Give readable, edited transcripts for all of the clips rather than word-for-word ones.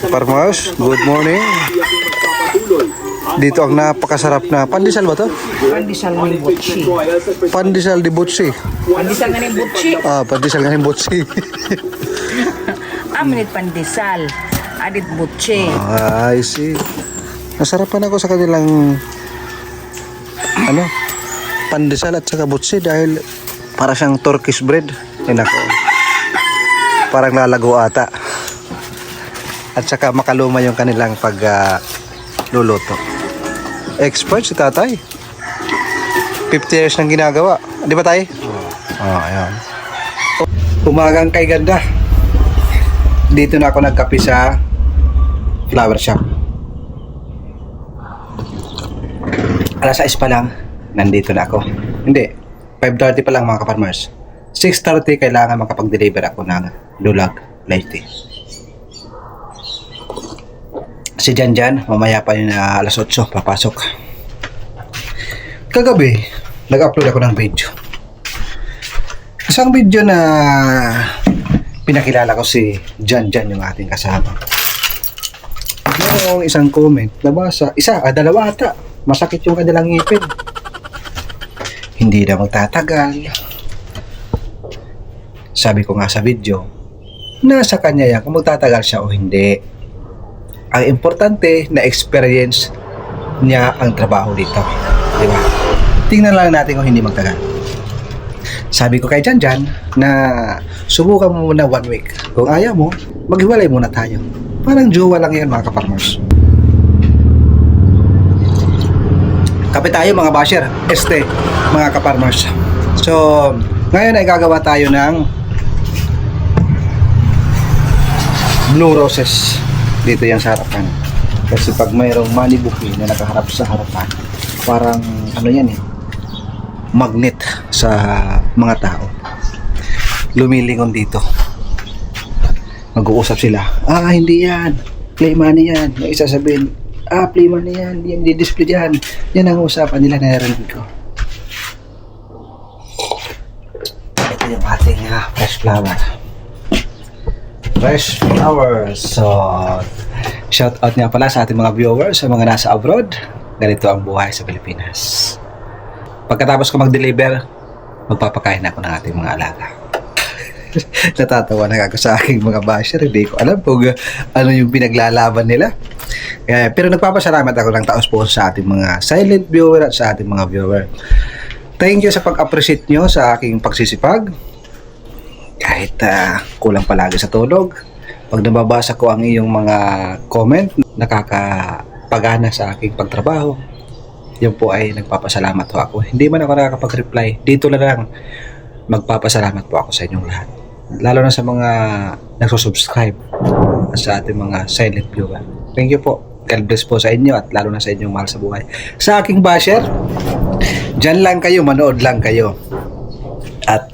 Farmers, good morning. Dito ang napakasarap na pandesal ba to? Pandesal ng butsi. Pandesal di butsi. Pandesal nga ng butsi. Pandesal nga ng butsi. Aminit pandesal. Adit butsi. I see. Nasarapan ako sa kanilang pandesal at saka butsi dahil para siyang Turkish bread. Nako. Parang lalago ata. At saka makaluma yung kanilang luluto. Expert si tatay. 50 years nang ginagawa. Di ba tay? Ayan. Umagang kay ganda. Dito na ako nagkape sa flower shop. Alas 6 pa lang, nandito na ako. Hindi, 5:30 pa lang mga ka-farmers. 6:30 kailangan makapag-deliver ako ng Dulag Live Tea. Si Janjan, mamaya pa yun alas 8, papasok. Kagabi, nag-upload ako ng video. Isang video na pinakilala ko si Janjan, yung ating kasama. Merong isang comment, nabasa, dalawa ata, masakit yung kanilang ngipin. Hindi na magtatagal. Sabi ko nga sa video, nasa kanya yan kung magtatagal siya o hindi. Ang importante na experience niya ang trabaho dito. Di ba? Tingnan lang natin kung hindi magtagal. Sabi ko kay Janjan na subukan mo muna 1 week. Kung ayaw mo, maghiwalay muna tayo. Parang jowa lang yan mga ka-farmers. Kape tayo mga basher. Mga ka-farmers. So, ngayon ay gagawa tayo ng blue roses. Dito yan sa harapan. Kasi pag mayroong money bouquet na nakaharap sa harapan, parang magnet sa mga tao. Lumilingon dito. Mag-uusap sila. Hindi yan. Play money yan. Yung isa sabihin, play money yan. Yan, di-display yan. Yan ang usapan nila na narinig ko. Ito yung ating fresh flower. Fresh flowers. So, shout out nga pala sa ating mga viewers, sa mga nasa abroad. Ganito ang buhay sa Pilipinas. Pagkatapos ko mag-deliver, magpapakain ako ng ating mga alaga. Natatawa na ako sa aking mga basher. Hindi ko alam kung ano yung pinaglalaban nila. Pero nagpapasalamat ako ng taos puso sa ating mga silent viewer at sa ating mga viewer. Thank you sa pag-appreciate nyo sa aking pagsisipag. Kahit kulang palagi sa tulog, pag nababasa ko ang iyong mga comment, nakakapagana sa aking pagtrabaho. Yun po ay nagpapasalamat po ako. Hindi man ako nakakapag-reply, dito na lang magpapasalamat po ako sa inyong lahat. Lalo na sa mga nagsusubscribe at sa ating mga silent viewer. Thank you po. God bless po sa inyo at lalo na sa inyong mahal sa buhay. Sa aking basher, dyan lang kayo, manood lang kayo. At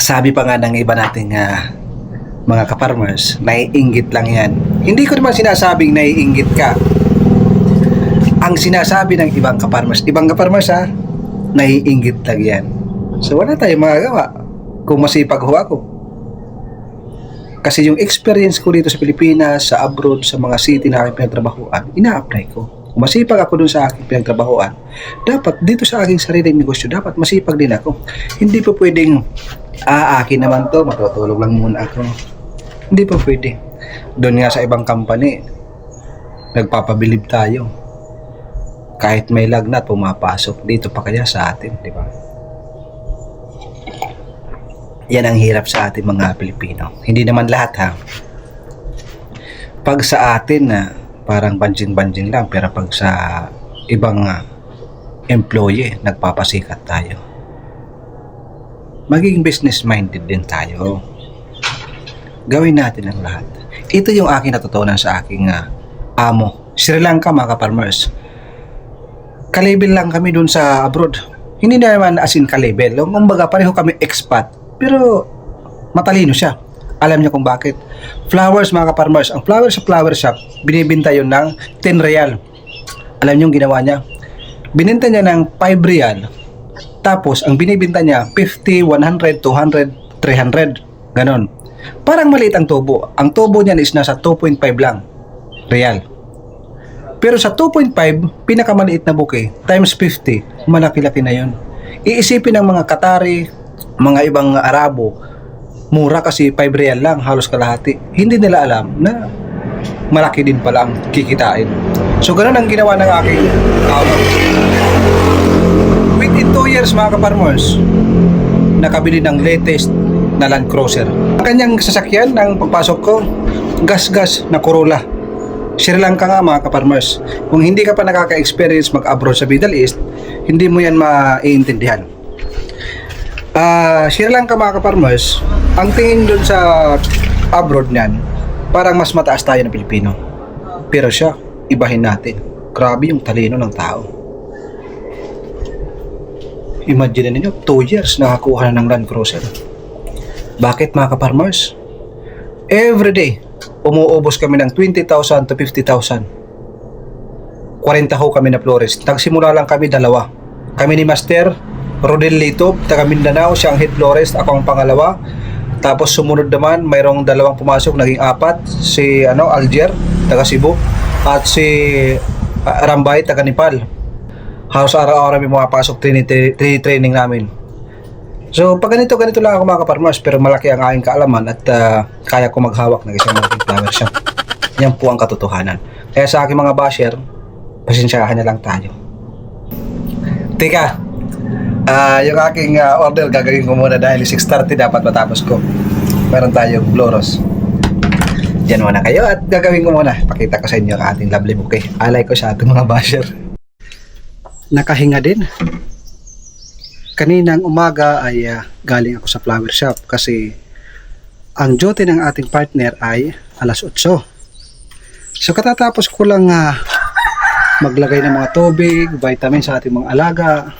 sabi pa nga ng iba nating mga ka-farmers, naiinggit lang yan. Hindi ko naman sinasabing naiinggit ka. Ang sinasabi ng ibang ka-farmers, naiinggit lang yan. So wala tayong magagawa kung masipag ho ako. Kasi yung experience ko dito sa Pilipinas, sa abroad, sa mga city na aking pinagtrabahuan, ina-apply ko. Kung masipag ako dun sa aking pinagtrabahuan, dapat dito sa aking sariling negosyo, dapat masipag din ako. Hindi po pwedeng akin naman to, matutulog lang muna ako. Hindi po pwede. Doon nga sa ibang company, nagpapabilib tayo. Kahit may lagnat, pumapasok. Dito pa kaya sa atin, di ba? Yan ang hirap sa ating mga Pilipino. Hindi naman lahat ha. Pag sa atin parang banjing-banjing lang, pero pag sa ibang employee, nagpapasikat tayo. Maging business minded din tayo. Gawin natin ang lahat. Ito yung aking natutunan sa aking amo. Sri Lanka mga ka-farmers. Kalabel lang kami dun sa abroad. Hindi naman as in kalabel. Kumbaga pareho kami expat. Pero matalino siya. Alam niya kung bakit. Flowers mga ka-farmers. Ang flowers sa flower shop, binibinta yun ng 10 real. Alam niyo yung ginawa niya? Bininta niya ng 5 real. Tapos, ang binibinta niya, 50, 100, 200, 300. Ganon. Parang maliit ang tubo. Ang tubo niyan is nasa 2.5 lang real. Pero sa 2.5, pinakamaliit na bouquet, times 50, malaki-laki na yun. Iisipin ng mga Qatari, mga ibang Arabo, mura kasi 5 real lang, halos kalahati. Hindi nila alam na malaki din pala ang kikitain. So, ganun ang ginawa ng aking amo. Within 2 years, mga kaparmers, nakabili ng latest na Land Cruiser. Ang kanyang sasakyan ng pagpasok ko, gas-gas na Corolla. Sri Lanka nga mga kaparmers. Kung hindi ka pa nakaka-experience mag-abroad sa Middle East, hindi mo yan maiintindihan. Sri Lanka mga kaparmers, ang tingin dun sa abroad niyan, parang mas mataas tayo ng Pilipino. Pero siya, ibahin natin. Grabe yung talino ng tao. Imagine ninyo, 2 years nakakuha na ng Land Cruiser. Bakit mga kaparmers? Every day, umuubos kami ng 20,000 to 50,000. 40 ho kami na florist. Nagsimula lang kami 2. Kami ni Master Rodel Lito, taga Mindanao, siya ang head florist, ako ang pangalawa. Tapos sumunod naman, mayroong 2 pumasok, naging 4. Si Alger, taga Cebu, at si Rambay, taga Nepal. Halos araw-araw may pumapasok training namin. So, pag ganito lang ako mga kaparmers, pero malaki ang aking kaalaman at kaya ko maghawak ng isang malaking flower shop. Yan po ang katotohanan. Kaya sa aking mga basher, pasensyahan na lang tayo. Teka, yung aking order gagawin ko muna dahil 6:30 dapat matapos ko. Meron tayong Floros. Diyan muna kayo at gagawin ko muna. Pakita ko sa inyo ang ating lovely bouquet. Alay ko sa ating mga basher. Nakahinga din. Kaninang umaga ay galing ako sa flower shop kasi ang duty ng ating partner ay alas 8. So katatapos ko lang maglagay ng mga tubig, vitamin sa ating mga alaga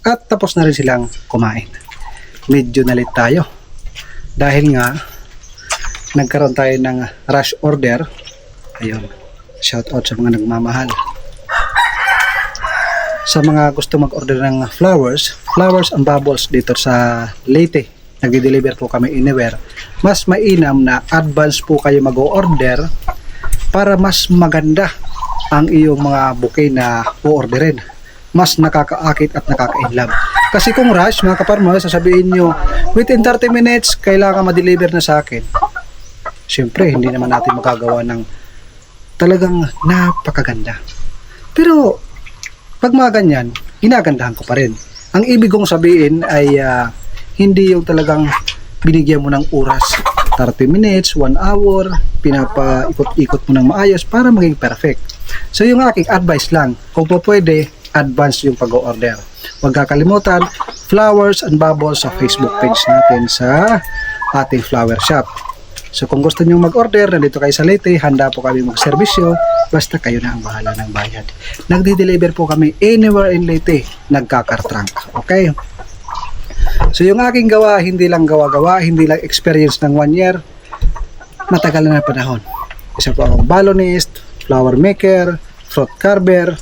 at tapos na rin silang kumain. Medyo nalit tayo dahil nga nagkaroon tayo ng rush order. Ayun, shout out sa mga nagmamahal. Sa mga gusto mag-order ng flowers and bubbles dito sa Leyte, nag-deliver po kami anywhere. Mas mainam na advance po kayo mag-order para mas maganda ang iyong mga bouquet na o-orderin. Mas nakakaakit at nakaka-inlove. Kasi kung rush, mga kaparmers, sasabihin nyo, within 30 minutes, kailangan ma-deliver na sa akin. Siyempre, hindi naman natin magagawa ng talagang napakaganda. Pero, pag mga ganyan, inagandahan ko pa rin. Ang ibig kong sabihin ay hindi yung talagang binigyan mo ng oras. 30 minutes, 1 hour, pinapaikot-ikot mo ng maayos para maging perfect. So yung aking advice lang, kung po pwede, advance yung pag-order. Huwag kakalimutan, flowers and bubbles sa Facebook page natin sa ating flower shop. So kung gusto nyo mag-order, nandito kayo sa Leyte, handa po kami mag-servisyo, basta kayo na ang bahala ng bayad. Nagdi-deliver po kami anywhere in Leyte, nagkakartrunk. Okay? So yung aking gawa, hindi lang gawa-gawa, hindi lang experience ng 1 year, matagal na panahon. Isa po akong balloonist, flower maker, fruit carver,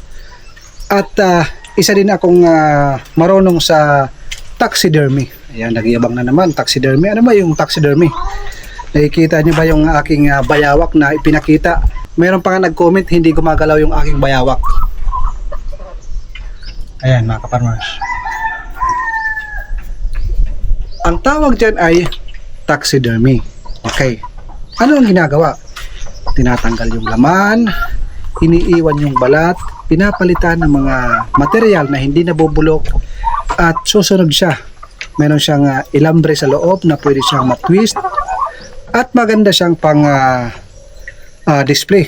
at isa din akong marunong sa taxidermy. Ayan, nagyabang na naman, taxidermy. Ano ba yung taxidermy? Nakikita niyo ba yung aking bayawak na ipinakita? Mayroon pa nga nag-comment, hindi gumagalaw yung aking bayawak. Ayan mga kaparmers. Ang tawag dyan ay taxidermy. Okay. Ano ang ginagawa? Tinatanggal yung laman, iniiwan yung balat, pinapalitan ng mga material na hindi nabubulok at susunod siya. Meron siyang ilambre sa loob na pwede siyang matwist at maganda siyang pang display.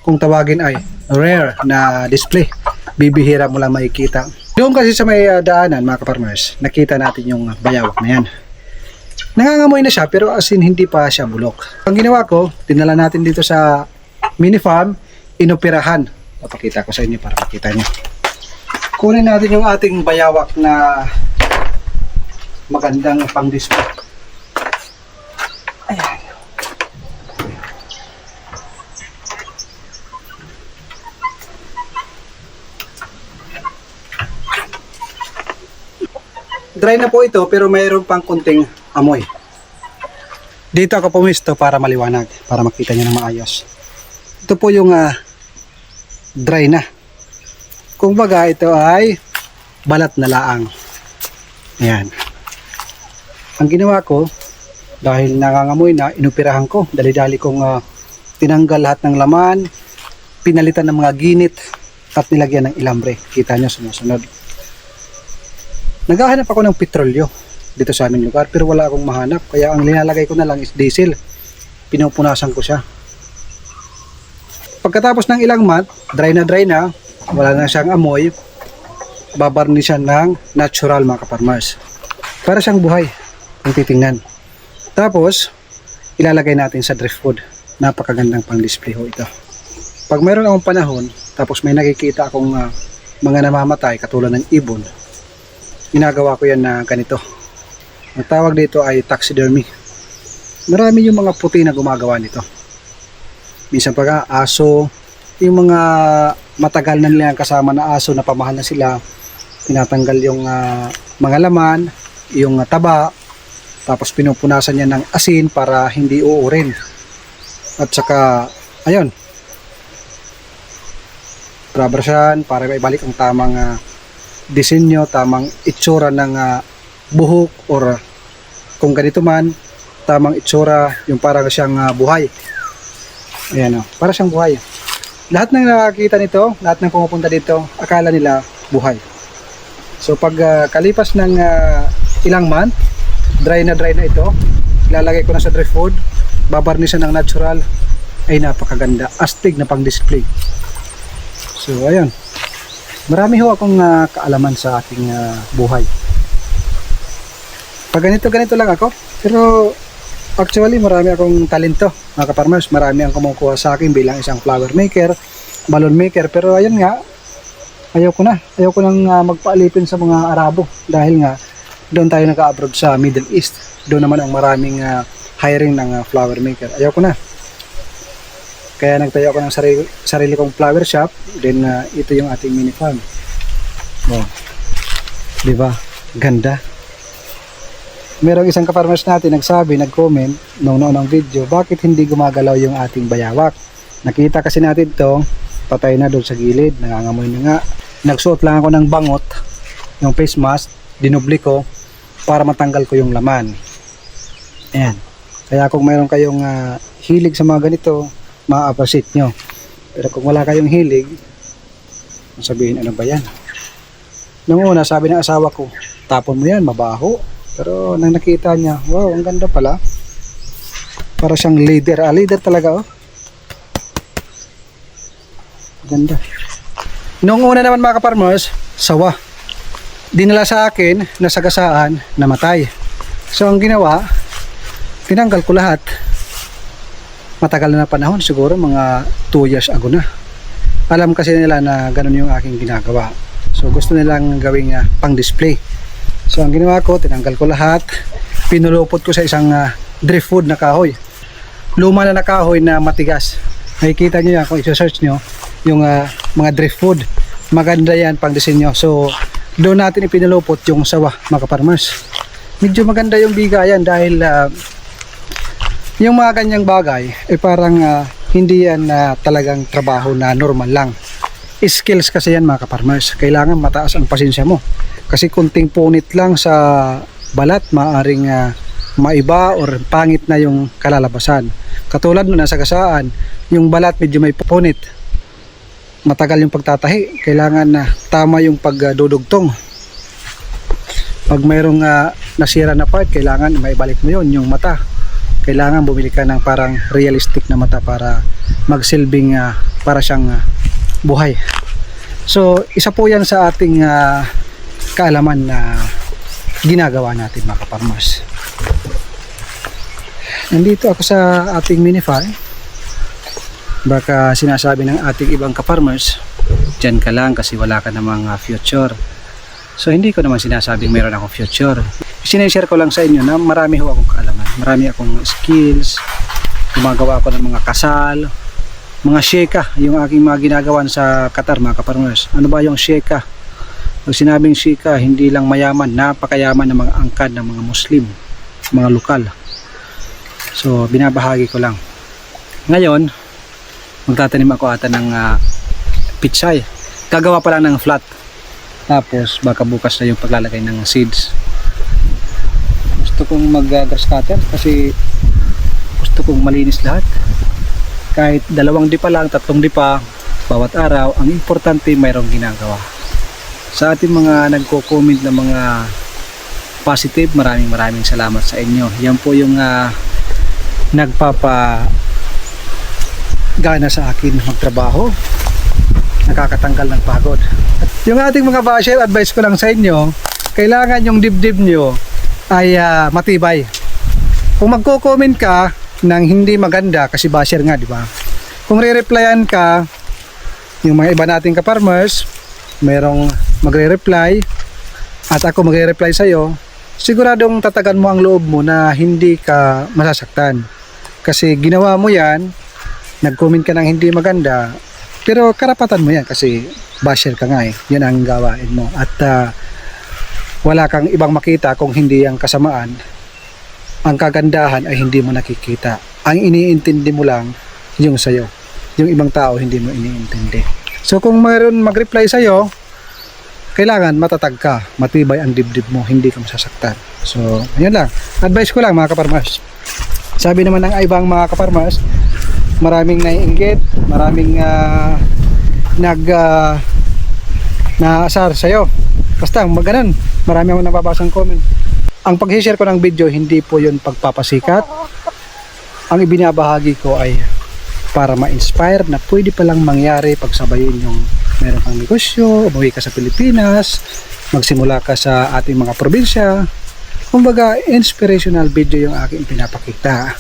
Kung tawagin ay rare na display, bibihira mo lang makikita. Doon kasi sa may daanan mga kaparmers, nakita natin yung bayawak na yan. Nangangamoy na siya pero as in hindi pa siya bulok. Ang ginawa ko, dinala natin dito sa mini farm, inoperahan. Papakita ko sa inyo para makita nyo. Kunin natin yung ating bayawak na magandang pang display. Ayan. Dry na po ito pero mayroon pang konting amoy. Dito ako pumisto para maliwanag, para makita nyo ng maayos. Ito po yung dry na. Kung baga, ito ay balat na laang. Ayan. Ang ginawa ko, dahil nangangamoy na, inupirahan ko. Dali-dali kong tinanggal lahat ng laman, pinalitan ng mga ginit, at nilagyan ng ilambre. Kita nyo, sumusunod. Naghahanap ako ng petrolyo dito sa aming lugar, pero wala akong mahanap. Kaya ang nilalagay ko na lang is diesel. Pinupunasan ko siya. Pagkatapos ng ilang month, dry na, wala na siyang amoy, babarnisan ng natural mga kaparmers. Para siyang buhay, kung titingnan. Tapos, ilalagay natin sa driftwood. Napakagandang pang display ho ito. Pag mayroon akong panahon, tapos may nakikita akong mga namamatay, katulad ng ibon, ginagawa ko yan na ganito. Ang tawag dito ay taxidermy. Marami yung mga puti na gumagawa nito. Minsan pa aso, yung mga matagal na nilang kasama na aso na pamahal na sila, tinatanggal yung mga laman, yung taba, tapos pinupunasan niya ng asin para hindi uurin. At saka, ayun, brabrasyan para maibalik ang tamang disenyo, tamang itsura ng buhok, or kung ganito man, tamang itsura, yung parang siyang buhay. Ayan o, para siyang buhay. Lahat ng nakakita nito, lahat ng pumupunta dito, akala nila buhay. So pag kalipas ng ilang month, dry na ito, ilalagay ko na sa driftwood, babarnisan ng natural, ay napakaganda, astig na pang display. So ayun, marami ho akong kaalaman sa ating buhay. Pag ganito lang ako, pero actually marami akong talento mga kaparmers. Marami ang kumukuha sa akin bilang isang flower maker, balloon maker, pero ayun nga, ayaw ko nang magpaalipin sa mga Arabo, dahil nga doon tayo nag-abroad sa Middle East. Doon naman ang maraming hiring ng flower maker. Ayaw ko na. Kaya nagtayo ako ng sarili kong flower shop. Then ito yung ating mini farm. Oh. 'Di ba? Ganda. Merong isang kafarmers natin nag-comment nung noong video, bakit hindi gumagalaw yung ating bayawak? Nakita kasi natin to, patay na doon sa gilid, nangangamoy na nga. Nagsuot lang ako ng bangot, yung face mask, dinubli ko para matanggal ko yung laman. Ayan. Kaya kung mayroon kayong hilig sa mga ganito, ma-appreciate nyo. Pero kung wala kayong hilig, sabihin, ano ba yan? Nung una, sabi ng asawa ko, tapon mo yan, mabaho. Pero nang nakita niya, wow, ang ganda pala. Para siyang leader. Leader talaga, oh. Ganda. Noong una naman mga kaparmers, sawa. Dinala sa akin, nasagasaan, namatay. So ang ginawa, tinanggal ko lahat. Matagal na panahon, siguro mga 2 years ago na. Alam kasi nila na ganun yung aking ginagawa. So gusto nilang gawing pang display. So ang ginawa ko, tinanggal ko lahat, pinulupot ko sa isang driftwood na kahoy. Luma na kahoy na matigas. Nakikita nyo yan, kung i-search nyo, yung mga driftwood. Maganda yan pang disenyo. So doon natin ipinulupot yung sawa, mga kaparmers. Medyo maganda yung bigayan dahil yung mga ganyang bagay, parang hindi yan talagang trabaho na normal lang. Skills kasi yan mga kaparmers. Kailangan mataas ang pasensya mo. Kasi kunting punit lang sa balat, maaring maiba or pangit na yung kalalabasan. Katulad nung nasa gasaan, yung balat medyo may punit. Matagal yung pagtatahi. Kailangan na tama yung pagdudugtong. Pag mayroong nasira na part, kailangan maibalik mo yun, yung mata. Kailangan bumili ka ng parang realistic na mata para magsilbing para siyang buhay. So, isa po yan sa ating kaalaman na ginagawa natin mga kaparmers. Nandito ako sa ating mini farm. Baka sinasabi ng ating ibang kaparmers, dyan ka lang kasi wala ka namang future. So hindi ko naman sinasabing mayroon akong future. Sinishare ko lang sa inyo na marami ho akong kaalaman. Marami akong skills. Gumagawa ako ng mga kasal, mga sheka, yung aking mga ginagawan sa Qatar mga kaparmers. Ano ba yung sheka? Pag sinabing shika, hindi lang mayaman, napakayaman ng mga angkan ng mga Muslim, mga lokal. So binabahagi ko lang. Ngayon, magtatanim ako ata ng pitsay. Gagawa pa lang ng flat. Tapos baka bukas na yung paglalagay ng seeds. Gusto kong mag-grass cutter kasi gusto kong malinis lahat. Kahit 2 dipa lang, 3 dipa bawat araw, ang importante mayroong ginagawa. Sa ating mga nagko-comment na mga positive, maraming salamat sa inyo. Yan po yung nagpapa gana sa akin magtrabaho, nakakatanggal ng pagod. At yung ating mga basher, advice ko lang sa inyo, kailangan yung dibdib nyo ay matibay. Kung magko-comment ka ng hindi maganda, kasi basher nga, di ba? Kung re-replyan ka, yung mga iba nating ka-farmers, merong magre-reply at ako magre-reply sa'yo, siguradong tatagan mo ang loob mo na hindi ka masasaktan. Kasi ginawa mo yan, nag-comment ka ng hindi maganda, pero karapatan mo yan kasi basher ka nga eh. Yan ang gawain mo. At wala kang ibang makita kung hindi ang kasamaan. Ang kagandahan ay hindi mo nakikita. Ang iniintindi mo lang yung sayo. Yung ibang tao hindi mo iniintindi. So kung mayroon mag-reply sa'yo, kailangan matatag ka, matibay ang dibdib mo, hindi ka masasaktan. So, ayun lang. Advice ko lang mga kaparmers. Sabi naman ng ibang mga kaparmers, maraming naiinggit, maraming naasar sa'yo. Basta maganon, marami akong nababasang comment. Ang pag-share ko ng video, hindi po yun pagpapasikat. Ang ibinabahagi ko ay para ma-inspire na pwede palang mangyari pagsabayin yung meron kang negosyo, umuwi ka sa Pilipinas, magsimula ka sa ating mga probinsya. Kumbaga, inspirational video yung aking pinapakita.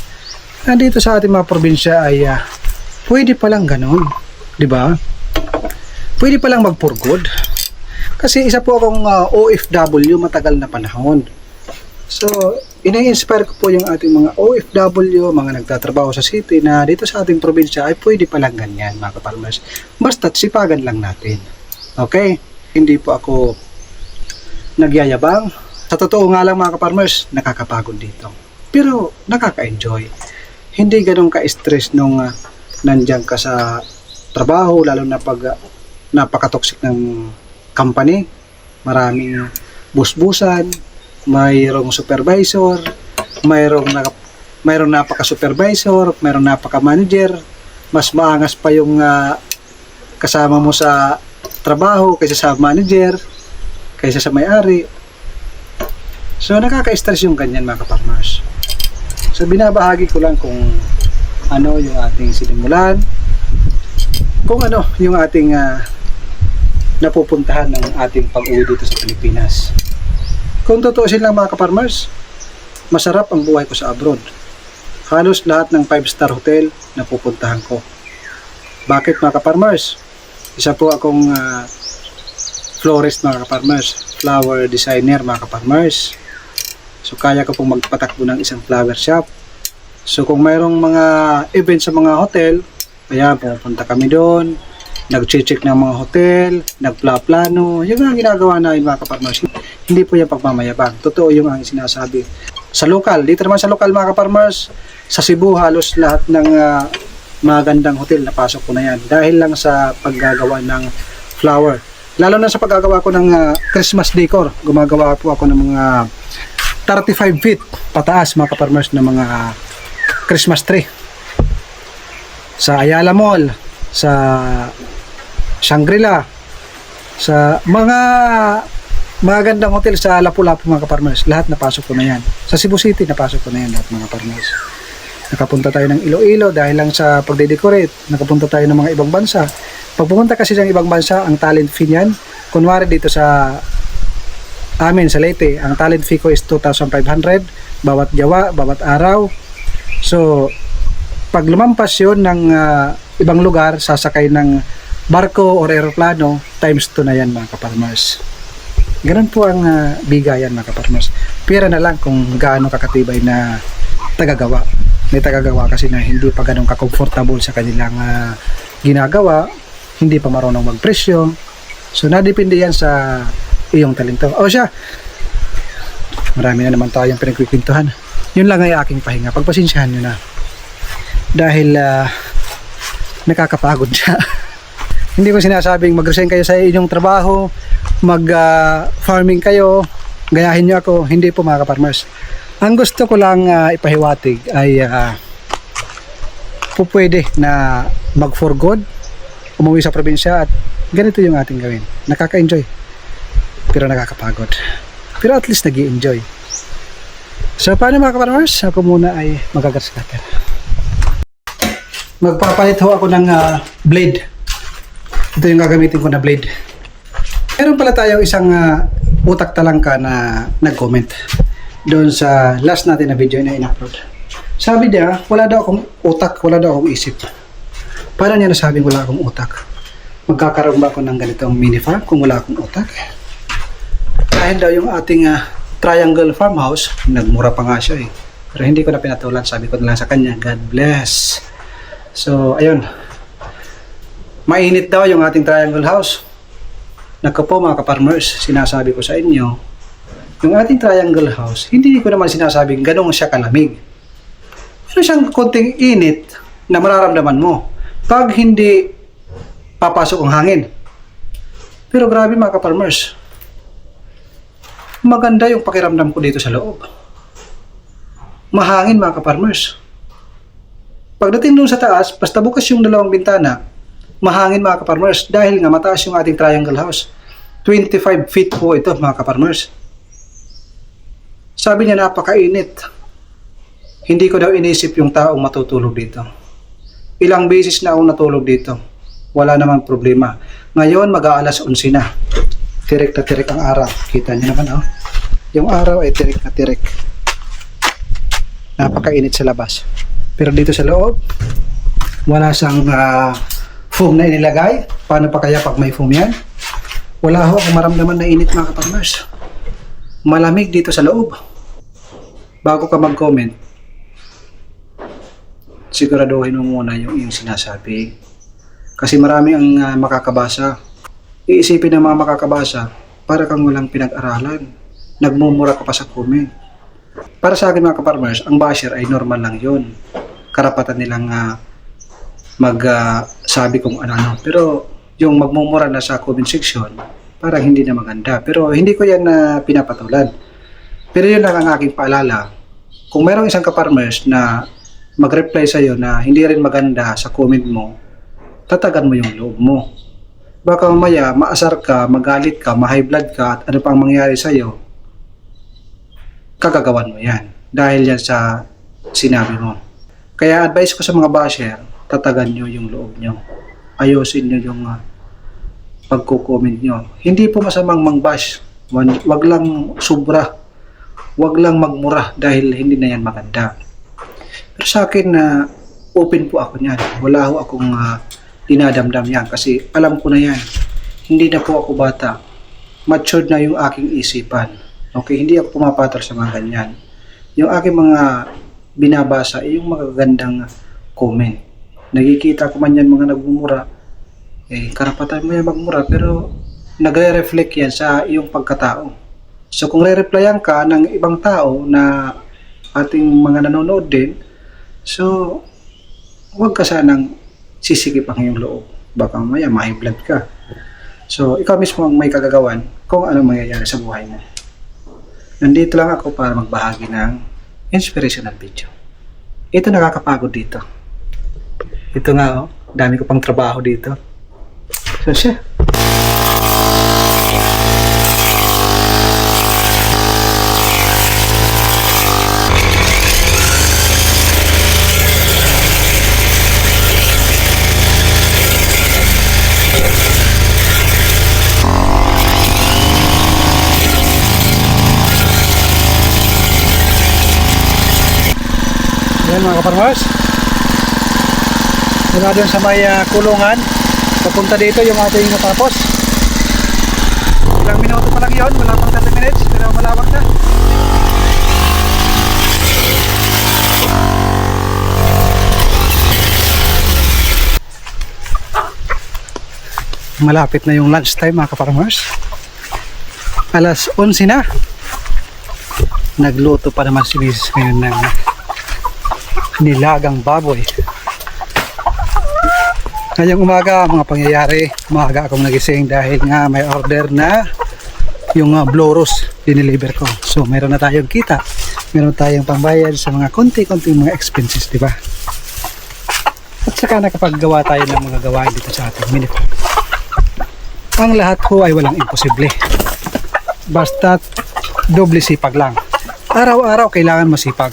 Nandito sa ating mga probinsya ay pwede palang ganun, di ba? Pwede palang mag-for good. Kasi isa po akong OFW matagal na panahon. So, ina-inspire ko po yung ating mga OFW, mga nagtatrabaho sa city na dito sa ating probinsya ay pwede palang ganyan mga kaparmers. Basta't sipagan lang natin. Okay? Hindi po ako nagyayabang. Sa totoo nga lang mga kaparmers, nakakapagod dito. Pero nakaka-enjoy. Hindi ganun ka-stress nung nandyan ka sa trabaho, lalo na pag napaka-toxic ng company. Maraming busbusan, mayroong supervisor, mayroong napaka-supervisor, mayroong napaka-manager. Mas maangas pa yung kasama mo sa trabaho kaysa sa manager, kaysa sa may-ari. So nakaka-stress yung ganyan mga kaparmers. So binabahagi ko lang kung ano yung ating sinimulan, kung ano yung ating napupuntahan ng ating pag-uwi dito sa Pilipinas. Kung tutuusin lang mga kaparmers, masarap ang buhay ko sa abroad. Halos lahat ng 5-star hotel na pupuntahan ko. Bakit mga kaparmers? Isa po akong florist mga kaparmers, flower designer mga kaparmers. So kaya ko pong magpatakbo ng isang flower shop. So kung mayroong mga event sa mga hotel, kaya pupunta kami doon, nag-check ng mga hotel, nagpla-plano, yung mga ginagawa namin mga kaparmers. Hindi po yung pagmamayabang. Totoo yung ang sinasabi. Sa lokal, dito naman sa lokal mga kaparmers, sa Cebu halos lahat ng mga gandang hotel napasok ko na yan. Dahil lang sa paggagawa ng flower. Lalo na sa paggagawa ko ng Christmas decor. Gumagawa po ako ng mga 35 feet pataas mga kaparmers na mga Christmas tree. Sa Ayala Mall, sa Shangri-La, sa mga magandang hotel sa Lapu-Lapu mga kaparmers, lahat napasok ko na yan. Sa Cebu City napasok ko na yan lahat mga kaparmers. Nakapunta tayo ng Iloilo dahil lang sa pagde-decorate. Nakapunta tayo ng mga ibang bansa. Pag pumunta kasi ng ibang bansa, ang talent fee niyan, kunwari dito sa amin sa Leyte, ang talent fee ko is 2,500 bawat jawa, bawat araw. So pag lumampas yun ng ibang lugar, sasakay ng barko or aeroplano, times 2 na yan mga kaparmers. Ganun po ang bigayan mga kaparmers. Pira na lang kung gaano kakatibay na tagagawa. May tagagawa kasi na hindi pa ganun ka-comfortable sa kanilang ginagawa, hindi pa marunong magpresyo. So nadepende yan sa iyong talento. O siya, marami na naman tayong pinagkikwentuhan. Yun lang ay aking pahinga. Pagpasensyahan nyo na. Dahil nakakapagod siya. Hindi ko sinasabing mag-resign kayo sa inyong trabaho, mag-farming kayo, gayahin nyo ako. Hindi po mga ka-farmers. Ang gusto ko lang ipahiwatig ay po pwede na mag-for good, umuwi sa probinsya at ganito yung ating gawin. Nakaka-enjoy. Pero nakakapagod. Pero at least nag-i-enjoy. So paano mga ka-farmers? Ako muna ay magagascatter. Magpapalit ho ako ng blade. Ito yung gagamitin ko na blade. Meron pala tayong isang utak talangka na nag-comment doon sa last natin na video na in-upload. Sabi niya, wala daw akong utak, wala daw akong isip. Paano niya nasabing wala akong utak? Magkakaroon ba ako ng ganitong mini farm kung wala akong utak? Dahil daw yung ating triangle farmhouse, nagmura pa nga siya eh. Pero hindi ko na pinatulan, sabi ko na lang sa kanya, God bless. So, ayun. Mainit daw yung ating triangle house. Naku po mga ka-farmers, sinasabi ko sa inyo, yung ating triangle house, hindi ko naman sinasabing ganun siya kalamig. Meron siyang konting init na mararamdaman mo pag hindi papasok ang hangin. Pero grabe mga ka-farmers, maganda yung pakiramdam ko dito sa loob. Mahangin mga ka-farmers. Pagdating doon sa taas, basta bukas yung dalawang bintana, mahangin mga ka-farmers dahil nga mataas yung ating triangle house. 25 feet po ito mga ka-farmers. Sabi niya napakainit. Hindi ko daw inisip yung taong matutulog dito. Ilang beses na akong natulog dito. Wala namang problema. Ngayon mag-aalas 11 na. Tirik na tirik ang araw. Kita niyo naman oh. Yung araw ay tirik na tirik. Napakainit sa labas. Pero dito sa loob, wala siyang foam na inilagay. Paano pa kaya pag may foam yan? Wala ho akong maramdaman na init mga ka-farmers. Malamig dito sa loob. Bago ka mag-comment, siguraduhin mo muna yung sinasabi. Kasi marami ang makakabasa. Iisipin ng mga makakabasa, para kang walang pinag-aralan. Nagmumura ka pa sa comment. Para sa akin mga ka-farmers, ang basher ay normal lang yun. Karapatan nilang magsabi kung ano-ano. Pero yung magmumura na sa comment section, parang hindi na maganda. Pero hindi ko yan pinapatulan. Pero yun lang ang aking paalala. Kung mayroong isang ka-farmers na mag-reply sa'yo na hindi rin maganda sa comment mo, tatagan mo yung loob mo. Baka mamaya maasar ka, magalit ka, ma-high blood ka, at ano pang mangyari sa'yo, kagagawan mo yan. Dahil yan sa sinabi mo. Kaya advice ko sa mga basher, tatagan nyo yung loob nyo. Ayusin nyo yung pagko-comment nyo. Hindi po masamang mang-bash. Wag lang sobra. Wag lang magmura dahil hindi na yan maganda. Pero sa akin, open po ako niyan. Wala ho akong dinadamdam yan kasi alam ko na yan. Hindi na po ako bata. Matured na yung aking isipan. Okay, hindi ako pumapatol sa mga ganyan. Yung aking mga binabasa ay yung magagandang comment. Nakikita ko man yan mga nagmumura. Karapatan mo yan magmura pero nagre-reflect yan sa iyong pagkatao. So kung re-replyan ka ng ibang tao na ating mga nanonood din, so huwag ka sanang sisikip ang iyong loob. Baka mamaya ma-high blood ka. So ikaw mismo ang may kagagawan kung ano mangyayari sa buhay mo. Nandito lang ako para magbahagi ng inspirational video. Ito nakakapagod dito. Ito nga dami ko pang trabaho dito. So siya. Yan mga ka-farmers. Mula dun sa may kulungan, papunta dito yung ating natapos. Ilang minuto pa lang yun, wala pang 30 minutes, pero malawak na. Malapit na yung lunch time mga ka-farmers. Alas 11 na. Nagluto pa naman si Mrs. ngayon ng nilagang baboy. Ngayong umaga, mga pangyayari, umaga akong nagising dahil nga may order na yung Blorus dineliver ko. So meron na tayong kita, meron tayong pambayad sa mga konti-konting mga expenses, di ba? At saka nakapaggawa tayo ng mga gawain dito sa ating mini farm. Ang lahat ko ay walang imposible. Basta doble sipag lang. Araw-araw kailangan masipag.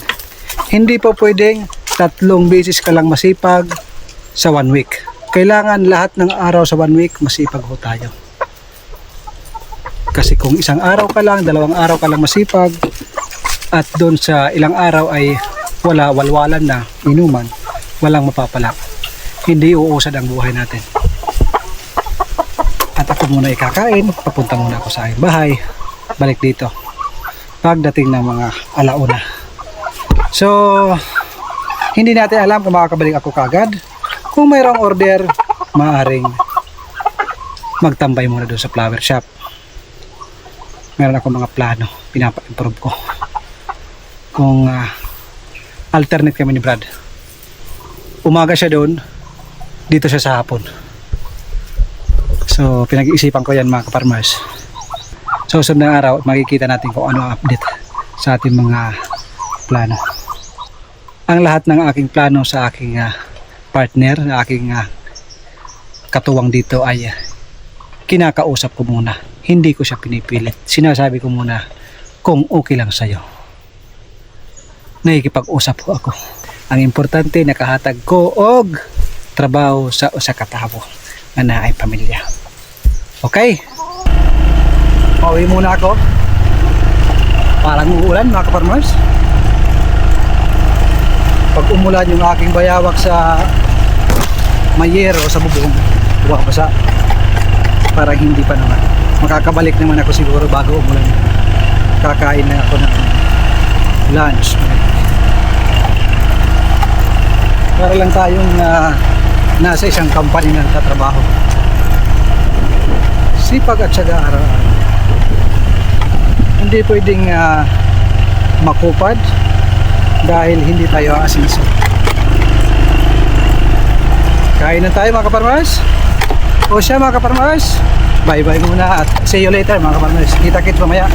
Hindi po pwedeng 3 beses ka lang masipag sa 1 week. Kailangan lahat ng araw sa 1 week masipag ho tayo. Kasi kung isang araw ka lang, 2 araw ka lang masipag, at doon sa ilang araw ay walwalan na, inuman, walang mapapala. Hindi uusad ang buhay natin. At ako muna ikakain, papunta muna ako sa aking bahay, balik dito pagdating ng mga alauna. So hindi natin alam kung makakabalik ako kagad. Kung mayroong order, maaaring magtambay muna doon sa flower shop. Meron ako mga plano, pinapa-improve ko. Kung alternate kami ni Brad, umaga siya doon, dito siya sa hapon. So pinag-iisipan ko yan mga kaparmers. So sunod na araw, makikita natin kung ano ang update sa ating mga plano. Ang lahat ng aking plano sa aking partner, na aking katuwang dito ay kinakausap ko muna. Hindi ko siya pinipilit. Sinasabi ko muna kung okay lang sa'yo. Nakikipag-usap ko ako. Ang importante, nakahatag ko og trabaho sa usa ka tawo nga naay pamilya. Okay? Pauwi muna ako. Parang uulan mga kaparmers. Pag umulan yung aking bayawak sa mayero sa bubong, basa, parang hindi pa naman. Makakabalik naman ako siguro bago umulan. Kakain na ako ng lunch. Para lang tayong nasa isang company na nagtatrabaho. Sipag at syaga araw-araw. Hindi pwedeng makupad dahil hindi tayo asinso. Kain na tayo mga kaparmers. O siya mga kaparmers, bye bye muna at see you later mga kaparmers. Kita-kits mamaya.